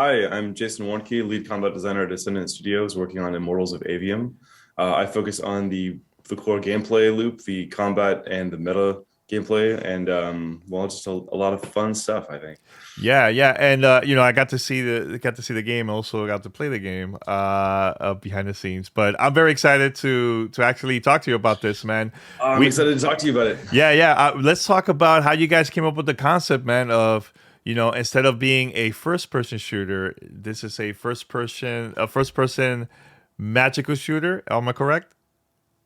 Hi, I'm Jason Warnke, lead combat designer at Ascendant Studios, working on Immortals of Aveum. I focus on the core gameplay loop, the combat, and the meta gameplay, and well, just a lot of fun stuff, I think. Yeah, and I got to see the game. Also, got to play the game behind the scenes. But I'm very excited to actually talk to you about this, man. I'm We, excited to talk to you about it. yeah. Let's talk about how you guys came up with the concept, man. Of instead of being a first-person shooter, this is a first-person magical shooter. Am I correct?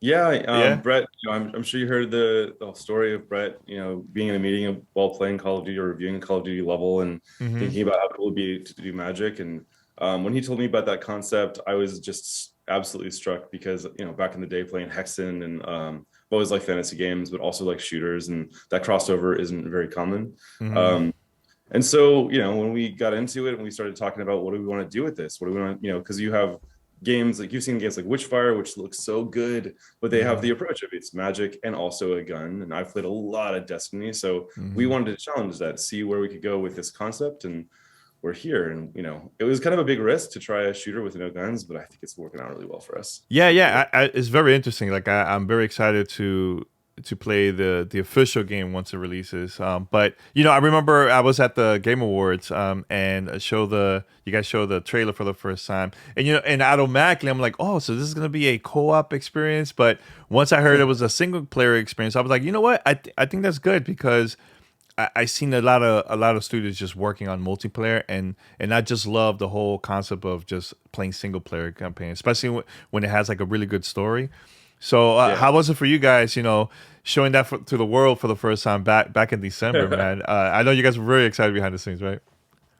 Yeah, Yeah. Brett, I'm sure you heard the story of Brett, being in a meeting while playing Call of Duty or reviewing a Call of Duty level and Mm-hmm. thinking about how cool it would be to do magic. And when he told me about that concept, I was just absolutely struck because, back in the day playing Hexen and I've always liked fantasy games, but also like shooters, and that crossover isn't very common. Mm-hmm. Um, and so, when we got into it and we started talking about what do we want to do with this? What do we want, because you have games like you've seen games like Witchfire, which looks so good, but they have Mm-hmm. the approach of it's magic and also a gun. And I've played a lot of Destiny, so we Mm-hmm. wanted to challenge that, see where we could go with this concept, and we're here. And it was kind of a big risk to try a shooter with no guns, but I think it's working out really well for us. Yeah, Pretty cool. it's very interesting. Like I'm very excited to play the official game once it releases. But I remember I was at the Game Awards and you guys show the trailer for the first time, and automatically I'm like, oh, so this is gonna be a co-op experience. But once I heard it was a single player experience, I was like, you know what, I think that's good because I seen a lot of studios just working on multiplayer, and I just love the whole concept of just playing single player campaign, especially when it has like a really good story. So Yeah. how was it for you guys? Showing that to the world for the first time back in December, man. I know you guys were very excited behind the scenes, right?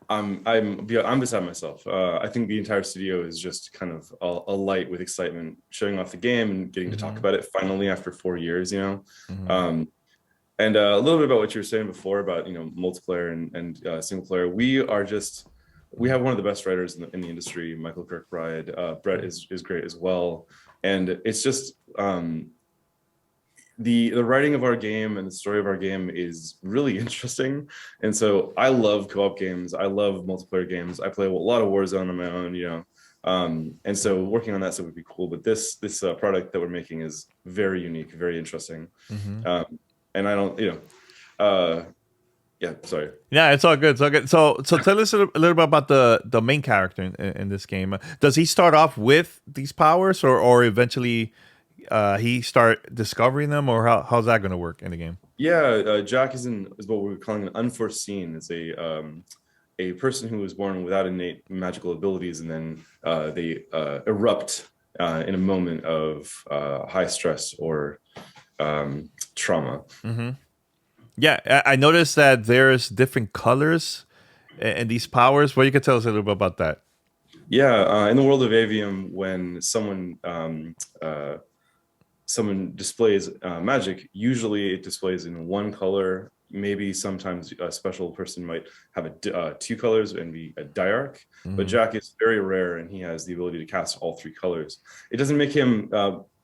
I'm beside myself. I think the entire studio is just kind of alight with excitement, showing off the game and getting to talk Mm-hmm. about it finally after 4 years. Mm-hmm. Um, And a little bit about what you were saying before about multiplayer and single player. We have one of the best writers in the industry, Michael Kirkbride. Brett is great as well, and it's just the writing of our game and the story of our game is really interesting. And so I love co-op games. I love multiplayer games. I play a lot of Warzone on my own. And so working on that stuff would be cool. But this product that we're making is very unique, very interesting. Mm-hmm. And I don't, yeah, sorry. Yeah, it's all good. It's all good. So tell us a little bit about the main character in this game. Does he start off with these powers, or eventually he start discovering them, or how's that going to work in the game? Yeah, Jack is what we're calling an unforeseen. It's a person who was born without innate magical abilities, and then they erupt in a moment of high stress or trauma. Mm-hmm. Yeah, I noticed that there's different colors in these powers. What you could tell us a little bit about that? Yeah, in the world of Avium, when someone displays magic, usually it displays in one color. Maybe sometimes a special person might have two colors and be a diarch, but Mm-hmm. Jack is very rare and he has the ability to cast all three colors. It doesn't make him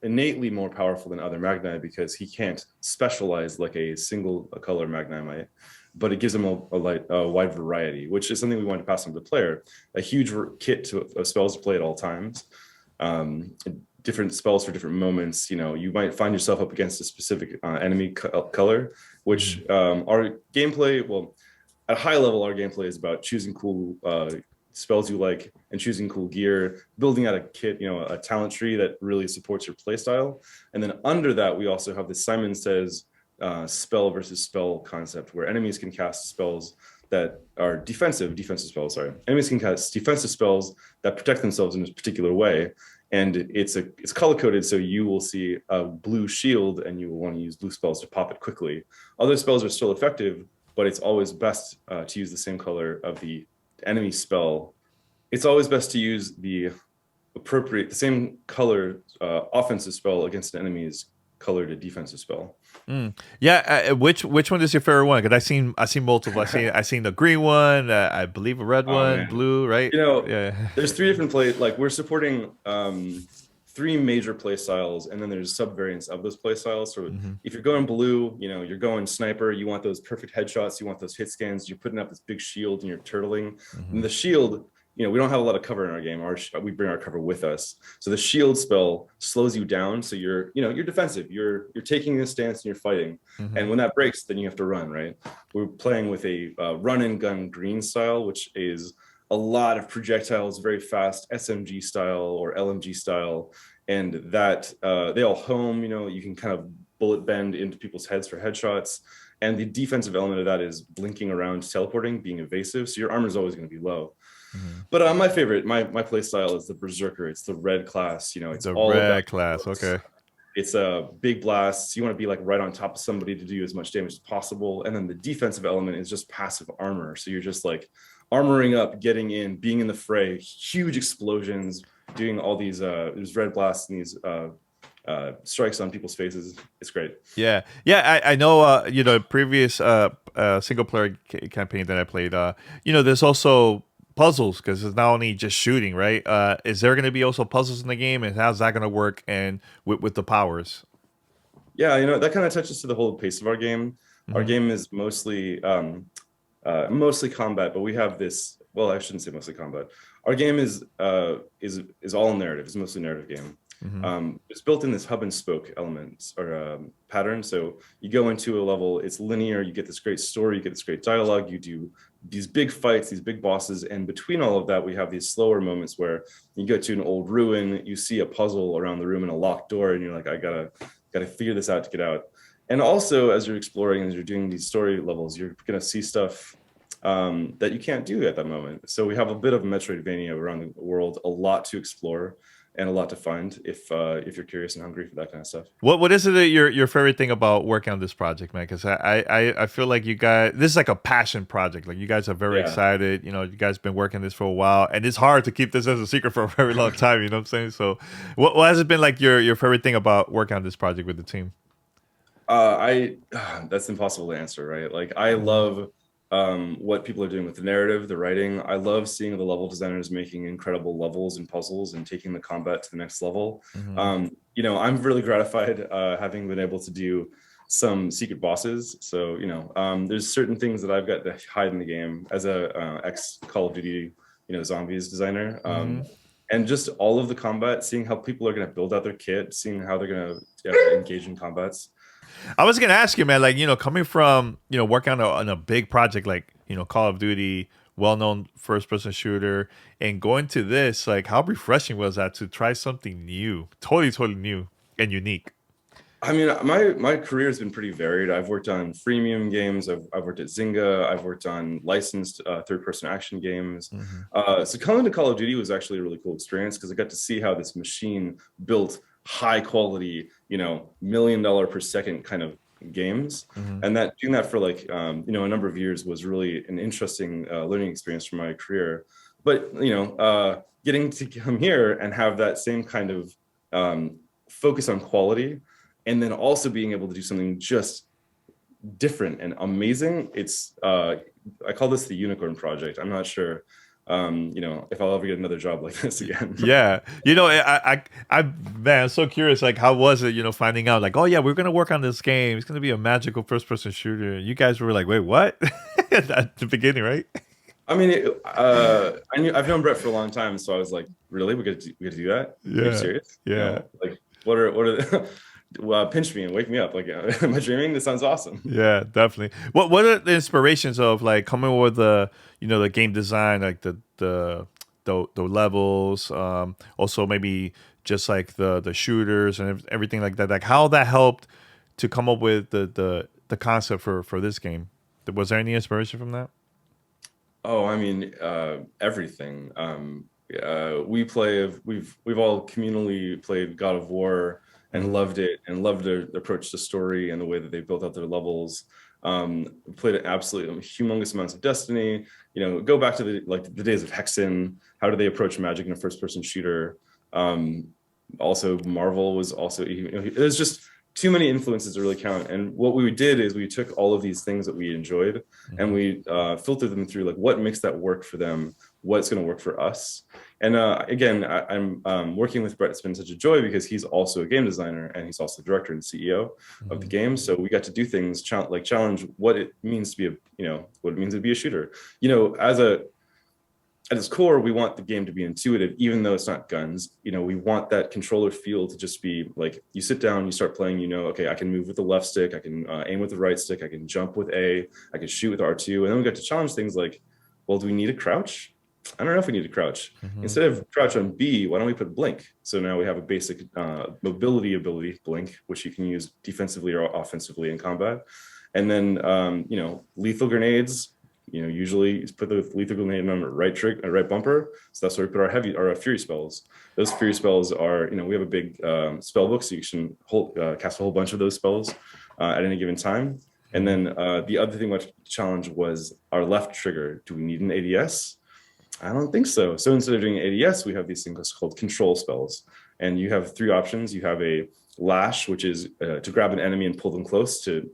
innately more powerful than other Magni because he can't specialize like a single color Magni might, but it gives him a wide variety, which is something we want to pass on to the player. A huge kit of spells to play at all times. Um, Different spells for different moments. You might find yourself up against a specific enemy color, which our gameplay, well, at a high level, our gameplay is about choosing cool spells you like and choosing cool gear, building out a kit, a talent tree that really supports your playstyle. And then under that, we also have the Simon Says spell versus spell concept, where enemies can cast spells that are defensive spells. Sorry, enemies can cast defensive spells that protect themselves in a particular way, and it's color coded, so you will see a blue shield and you will want to use blue spells to pop it quickly. Other spells are still effective, but it's always best to use the same color of the enemy spell. It's always best to use the same color offensive spell against an enemy's colored defensive spell. Mm. Yeah, which one is your favorite one? Because I seen multiple. I seen the green one. I believe a red Oh one, man, blue, right? Yeah. there's three different play. Like we're supporting three major play styles, and then there's subvariants of those play styles. So Mm-hmm. if you're going blue, you're going sniper. You want those perfect headshots. You want those hit scans. You're putting up this big shield and you're turtling. Mm-hmm. And the shield we don't have a lot of cover in our game. We bring our cover with us. So the shield spell slows you down. So you're defensive. You're taking this stance and you're fighting. Hmm. And when that breaks, then you have to run, right? We're playing with a run and gun green style, which is a lot of projectiles, very fast SMG style or LMG style. And that they all home, you can kind of bullet bend into people's heads for headshots. And the defensive element of that is blinking around, teleporting, being evasive. So your armor is always going to be low. Hmm. But my favorite, my play style is the Berserker. It's the red class. It's The all about red class. Okay. it's a big blast. You want to be like right on top of somebody to do as much damage as possible. And then the defensive element is just passive armor. So you're just like armoring up, getting in, being in the fray, huge explosions, doing all these there's red blasts and these strikes on people's faces. It's great. Yeah, yeah. I know. Previous single player campaign that I played. There's also puzzles because it's not only just shooting, right? Is there going to be also puzzles in the game, and how's that going to work? And with the powers. Yeah, that kind of touches to the whole pace of our game. Our Hmm. game is mostly combat, but we have this. Well, I shouldn't say mostly combat. Our game is all narrative. It's mostly narrative game. Hmm. It's built in this hub and spoke elements or pattern. So you go into a level, it's linear. You get this great story, you get this great dialogue. You do these big fights, these big bosses, and between all of that, we have these slower moments where you go to an old ruin, you see a puzzle around the room and a locked door, and you're like, I gotta figure this out to get out. And also, as you're exploring, as you're doing these story levels, you're gonna see stuff that you can't do at that moment. So we have a bit of Metroidvania around the world, a lot to explore and a lot to find if you're curious and hungry for that kind of stuff. What is it that your favorite thing about working on this project, man? Because I feel like you guys, this is like a passion project. Like you guys are very Yeah. excited. You guys been working this for a while, and it's hard to keep this as a secret for a very long time. You know what I'm saying? So, what has it been like your favorite thing about working on this project with the team? I That's impossible to answer, right? Like I Hmm. love what people are doing with the narrative, the writing. I love seeing the level designers making incredible levels and puzzles and taking the combat to the next level. Hmm. I'm really gratified having been able to do some secret bosses. So there's certain things that I've got to hide in the game as a ex Call of Duty, zombies designer. Hmm. And just all of the combat, seeing how people are going to build out their kit, seeing how they're going to engage in combats. I was gonna ask you, man. Like coming from working on a big project like Call of Duty, well-known first-person shooter, and going to this, like, how refreshing was that to try something new, totally new and unique? I mean, my career has been pretty varied. I've worked on freemium games. I've worked at Zynga. I've worked on licensed third-person action games. Hmm. So coming to Call of Duty was actually a really cool experience because I got to see how this machine built high quality, $1 million per second kind of games, Hmm. and that doing that for like a number of years was really an interesting learning experience for my career. But getting to come here and have that same kind of focus on quality and then also being able to do something just different and amazing. It's I call this the unicorn project. I'm not sure if I'll ever get another job like this again. Yeah, man, I'm so curious. Like, how was it? Finding out like, oh yeah, we're gonna work on this game. It's gonna be a magical first-person shooter. You guys were like, wait, what? At the beginning, right? I mean, I've known Brett for a long time, so I was like, really, we got to do that? Are you Yeah, serious? yeah. Like what are the well, pinch me and wake me up. Like, am I dreaming? This sounds awesome. Yeah, definitely. What are the inspirations of like coming with the game design, like the levels, also maybe just like the shooters and everything like that. Like how that helped to come up with the concept for this game. Was there any inspiration from that? Oh, I mean, everything. We've all communally played God of War and Hmm. loved it and loved their approach to story and the way that they built out their levels. Played it absolutely humongous amounts of Destiny. Go back to the days of Hexen. How do they approach magic in a first person shooter? Um, Also, Marvel was also. There's just too many influences to really count. And what we did is we took all of these things that we enjoyed and Hmm. we filtered them through like what makes that work for them, what's going to work for us. And again, I'm working with Brett. It's been such a joy because he's also a game designer and he's also the director and CEO of the Hmm. game. So we got to do things like challenge what it means to be what it means to be a shooter. As at its core, we want the game to be intuitive, even though it's not guns. We want that controller feel to just be like, you sit down, you start playing, okay, I can move with the left stick, I can aim with the right stick, I can jump with A, I can shoot with R2. And then we got to challenge things like, well, do we need a crouch? I don't know if we need to crouch. Instead of crouch on B, why don't we put blink? So now we have a basic mobility ability, blink, which you can use defensively or offensively in combat. And then, lethal grenades, usually put the lethal grenade on the right bumper. So that's where we put our fury spells. Those fury spells are, we have a big spell book, so you can cast a whole bunch of those spells at any given time. And then the other thing we challenge was our left trigger. Do we need an ADS? I don't think so. So instead of doing ADS, we have these things called control spells. And you have 3 options. You have a lash, which is to grab an enemy and pull them close to,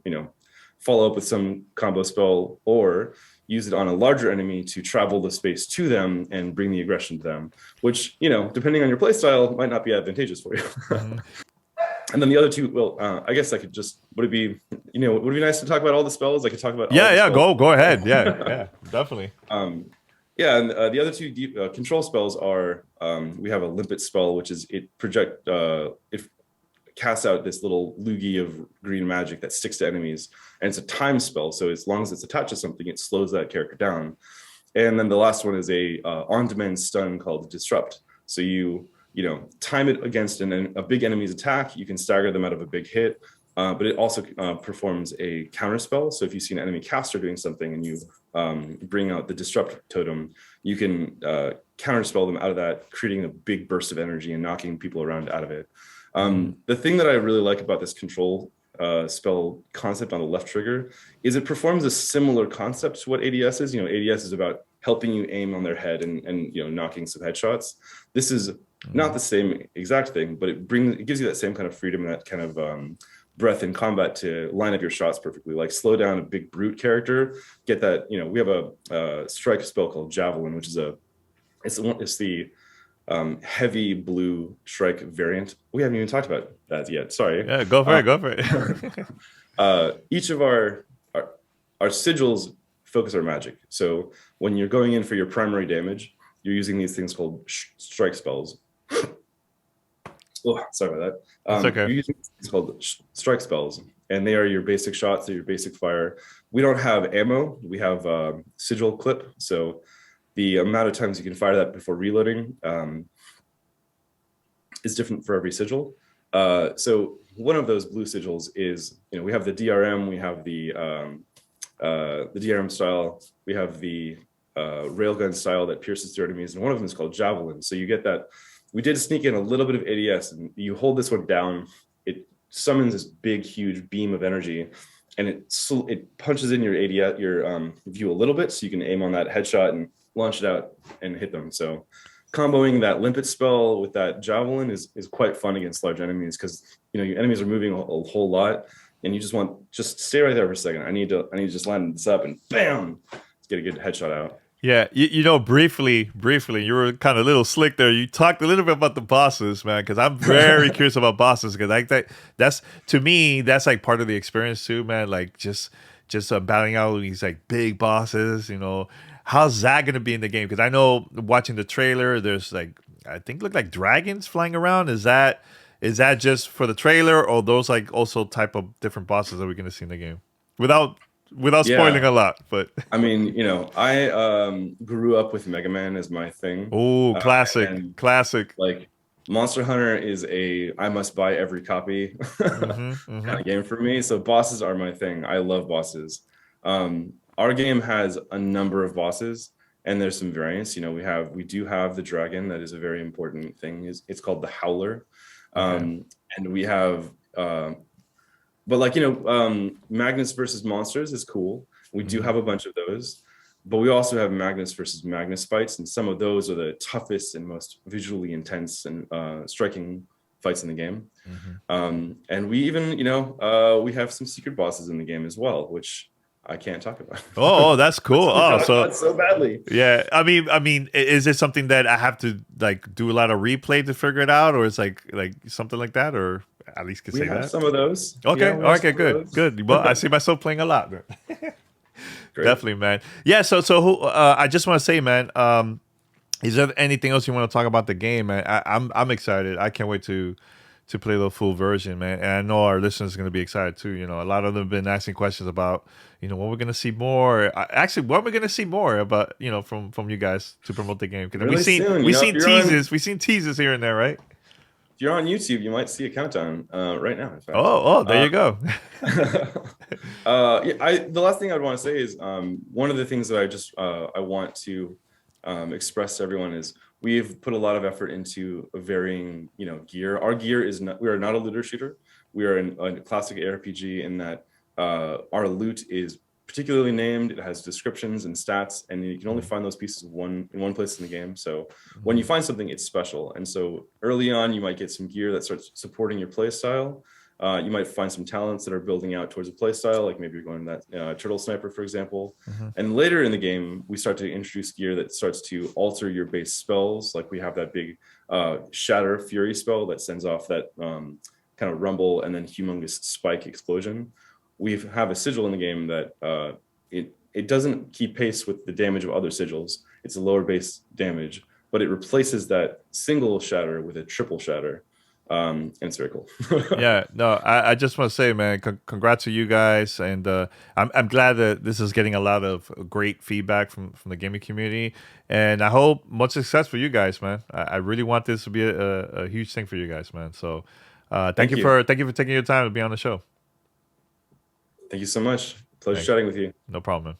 follow up with some combo spell, or use it on a larger enemy to travel the space to them and bring the aggression to them, which, depending on your playstyle, might not be advantageous for you. And then the other 2, well, I guess I could just, would it be nice to talk about all the spells? I could talk about go ahead. Yeah, definitely. And the other 2 control spells are, we have a limpet spell, which is it casts out this little loogie of green magic that sticks to enemies, and it's a time spell. So as long as it's attached to something, it slows that character down. And then the last one is a on-demand stun called Disrupt. So you time it against a big enemy's attack. You can stagger them out of a big hit, but it also performs a counter spell. So if you see an enemy caster doing something and you bring out the Disrupt totem, you can counterspell them out of that, creating a big burst of energy and knocking people around out of it. The thing that I really like about this control spell concept on the left trigger is it performs a similar concept to what ADS is. ADS is about helping you aim on their head and knocking some headshots. This is not the same exact thing, but it gives you that same kind of freedom and that kind of breadth in combat to line up your shots perfectly. Like slow down a big brute character, get that. We have a strike spell called Javelin, which is it's the heavy blue strike variant. We haven't even talked about that yet. Sorry. Yeah, go for it. Each of our sigils focus our magic. So when you're going in for your primary damage, you're using these things called strike spells. Oh, sorry about that. It's okay. You're using things called strike spells, and they are your basic shots, they're your basic fire. We don't have ammo. We have sigil clip. So the amount of times you can fire that before reloading is different for every sigil. So one of those blue sigils is, we have the DRM, we have the DRM style, we have the railgun style that pierces through enemies, and one of them is called Javelin. So you get that. We did sneak in a little bit of ADS, and you hold this one down, it summons this big, huge beam of energy, and it punches in your ADS, your view a little bit, so you can aim on that headshot and launch it out and hit them. So comboing that limpet spell with that Javelin is quite fun against large enemies, because your enemies are moving a whole lot, and you just stay right there for a second. I need to just line this up and bam, let's get a good headshot out. Yeah, briefly, you were kind of a little slick there. You talked a little bit about the bosses, man, because I'm very curious about bosses, because that's to me, that's like part of the experience too, man. Like just battling out these like big bosses, How's that going to be in the game? Because I know watching the trailer, there's I think look like dragons flying around. Is that just for the trailer, or those like also type of different bosses that we're going to see in the game? Without spoiling a lot, but I mean, I grew up with Mega Man as my thing. Oh, classic. Like Monster Hunter is I must buy every copy kind of game for me. So bosses are my thing. I love bosses. Our game has a number of bosses, and there's some variants. We do have the dragon. That is a very important thing. It's called the Howler, and we have. But Magnus versus monsters is cool. We do have a bunch of those, but we also have Magnus versus Magnus fights, and some of those are the toughest and most visually intense and striking fights in the game. And we even, we have some secret bosses in the game as well, which I can't talk about. Oh, that's cool. So badly. Yeah, I mean, is it something that I have to do a lot of replay to figure it out, or is like something like that, or at least can say that? We have some of those. Okay, okay, good. Well, I see myself playing a lot. Definitely, man. Yeah. So I just want to say, man, Is there anything else you want to talk about the game, man? I'm excited. I can't wait to play the full version, man. And I know our listeners are going to be excited too. You know, a lot of them have been asking questions about, you know, when we're going to see more. Actually, when we're going to see more about, you know, from you guys to promote the game. Because Really soon, we've if seen you're on teases, here and there, right? YouTube, you might see a countdown right now, in fact. Oh, there Uh, you go. yeah, the last thing I'd want to say is one of the things that I want to express to everyone is we've put a lot of effort into varying, gear. Our gear is not, we are not a looter shooter. We are a classic ARPG in that our loot is particularly named. It has descriptions and stats, and you can only find those pieces in one place in the game. So when you find something, it's special. And so early on, you might get some gear that starts supporting your play style. You might find some talents that are building out towards a play style, like maybe you're going to that turtle sniper, for example. Mhm. And later in the game, we start to introduce gear that starts to alter your base spells. Like we have that big Shatter Fury spell that sends off that kind of rumble and then humongous spike explosion. We have a sigil in the game that it doesn't keep pace with the damage of other sigils. It's a lower base damage, but it replaces that single shatter with a triple shatter. And it's very cool. Yeah, no, I just want to say, man, congrats to you guys, and I'm glad that this is getting a lot of great feedback from the gaming community, and I hope much success for you guys, man. I really want this to be a huge thing for you guys, man. So, Thank you. thank you for taking your time to be on the show. Thank you so much. Pleasure Thanks, chatting with you. no problem, man.